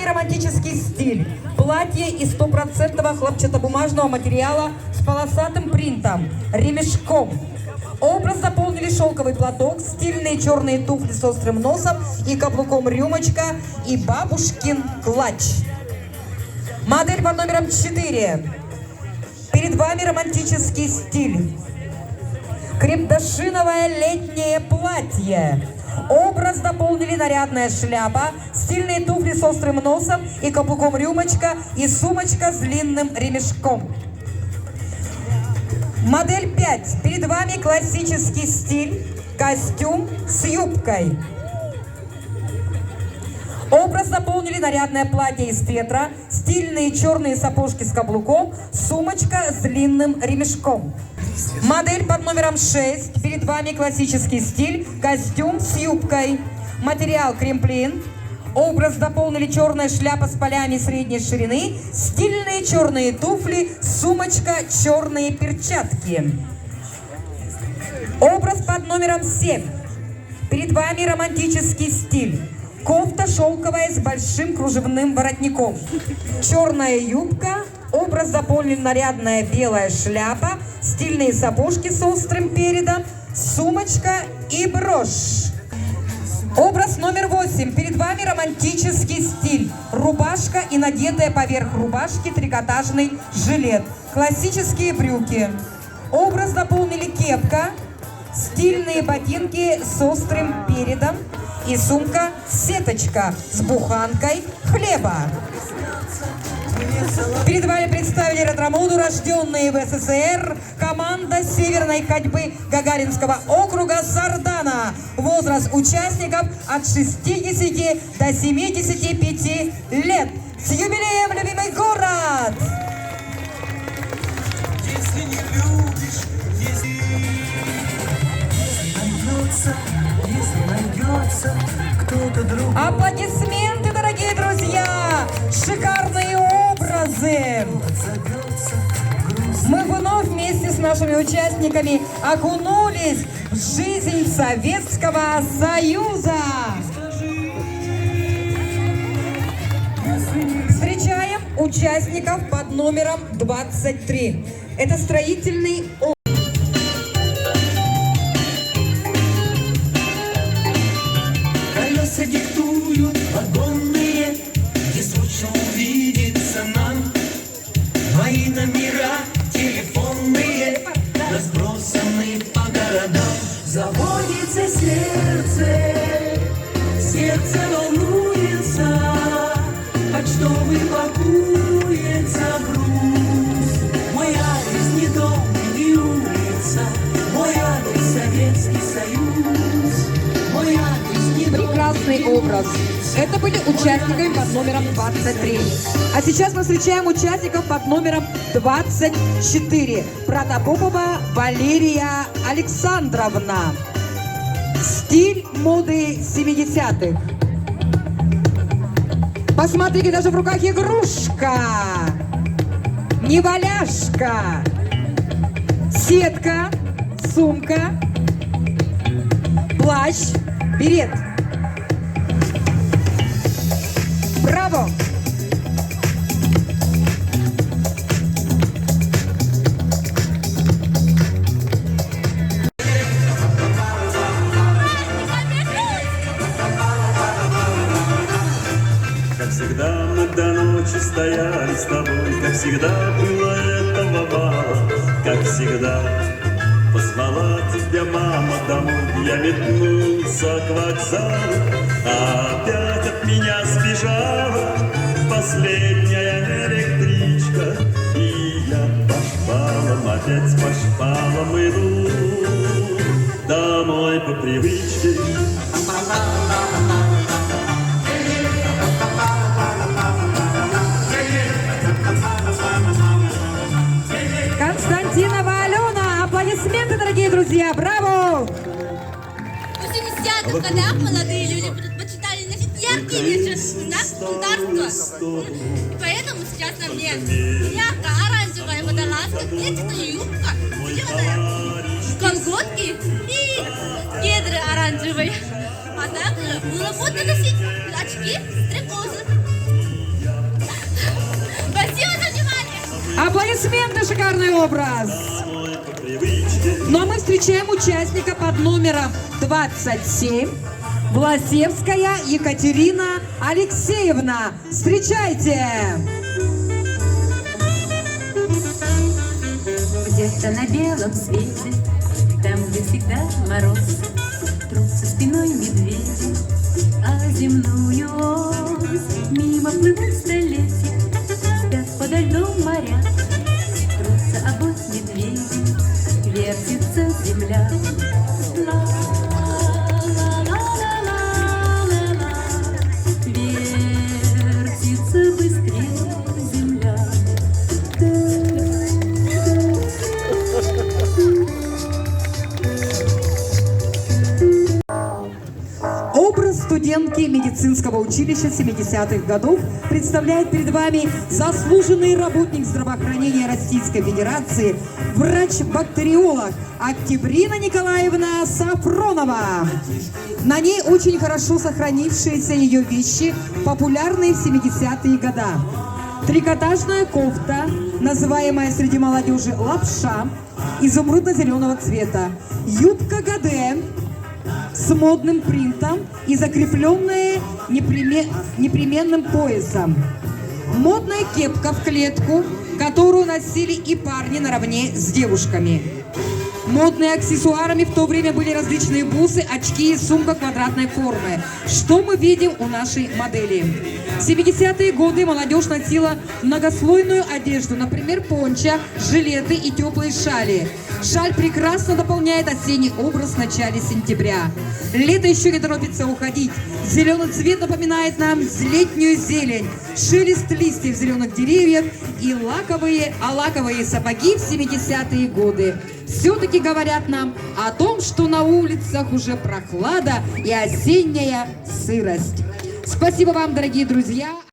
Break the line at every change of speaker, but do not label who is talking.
вами романтический стиль. Платье из стопроцентного хлопчатобумажного материала с полосатым принтом, ремешком. Образ дополнили шелковый платок, стильные черные туфли с острым носом и каблуком рюмочка и бабушкин клатч. Модель под номером 4. Перед вами романтический стиль. Крепдашиновое летнее платье. Образ дополнили нарядная шляпа, стильные туфли с острым носом и каблуком рюмочка и сумочка с длинным ремешком. Модель 5. Перед вами классический стиль, костюм с юбкой. Образ дополнили нарядное платье из фетра, стильные черные сапожки с каблуком, сумочка с длинным ремешком. Модель под номером 6. Перед вами классический стиль, костюм с юбкой. Материал кремплин. Образ дополнили черная шляпа с полями средней ширины, стильные черные туфли, сумочка, черные перчатки. Образ под номером 7. Перед вами романтический стиль. Кофта шелковая с большим кружевным воротником. Черная юбка. Образ дополнен нарядная белая шляпа, стильные сапожки с острым передом, сумочка и брошь. Образ номер 8. Перед вами романтический стиль. Рубашка и надетая поверх рубашки трикотажный жилет. Классические брюки. Образ дополнили кепка, стильные ботинки с острым передом и сумка-сеточка с буханкой хлеба. Перед вами представили ретро-моду, рожденные в СССР, команда северной ходьбы Гагаринского округа Сардана. Возраст участников от 60 до 75 лет. С юбилеем, любимый город!
Если не любишь, если найдется кто-то другой.
Аплодисменты, дорогие друзья! Шикарные образы! Мы вновь вместе с нашими участниками окунулись в жизнь Советского Союза. Встречаем участников под номером 23. Это строительный образ.
Колеса диктуют вагонные, где срочно увидится нам. Мои номера телефонные разбросаны по городам. Заводится сердце, сердце волнуется, почтовый пакуется груз. Мой адрес не дом, не улица, мой адрес Советский Союз. Мой адрес не дом.
Прекрасный образ. Это были участниками под номером 23. А сейчас мы встречаем участников под номером 24. Протопопова Валерия Александровна. Стиль моды 70-х. Посмотрите, даже в руках игрушка. Неваляшка. Сетка. Сумка. Плащ. Берет. Браво!
Как всегда мы до ночи стояли с тобой, как всегда было этого мало, как всегда позвала тебя мама домой, я метнулся к вокзалу, а опять от меня сбежала последняя электричка, и я по шпалам, опять по шпалам иду домой по привычке.
Константинова Алена, аплодисменты, дорогие друзья, браво!
В 80-х годах молодые люди предпочитали носить яркие вещи, бунтарство. И поэтому сейчас на мне ярко-оранжевая водолазка, клетчатая юбка, зеленая, колготки и кедры оранжевые. А также было модно носить очки стрекозы.
Аплодисменты, шикарный образ.
Домой по привычке.
Ну а мы встречаем участника под номером 27. Власевская Екатерина Алексеевна. Встречайте!
Где-то на белом свете, там, где всегда мороз, трутся спиной медведи, а земную ось мимо плывут столетия, спят подо льдом моря, трутся обоих медведей, вертится земля. Ла-ла-ла-ла-ла-ла, вертится быстрее земля.
Образ студентки медицинского училища 70-х годов представляет перед вами заслуженный работник здравоохранения Российской Федерации, врач-бактериолог Октябрина Николаевна Сафронова. На ней очень хорошо сохранившиеся ее вещи, популярные в 70-е годы. Трикотажная кофта, называемая среди молодежи лапша, изумрудно-зеленого цвета, юбка Гаде с модным принтом и закрепленная непременным поясом. Модная кепка в клетку, которую носили и парни наравне с девушками. Модными аксессуарами в то время были различные бусы, очки и сумка квадратной формы. Что мы видим у нашей модели? В 70-е годы молодежь носила многослойную одежду, например, пончо, жилеты и теплые шали. Шаль прекрасно дополняет осенний образ в начале сентября. Лето еще не торопится уходить. Зеленый цвет напоминает нам летнюю зелень, шелест листьев зеленых деревьев и лаковые сапоги в 70-е годы. Все-таки говорят нам о том, что на улицах уже прохлада и осенняя сырость. Спасибо вам, дорогие друзья.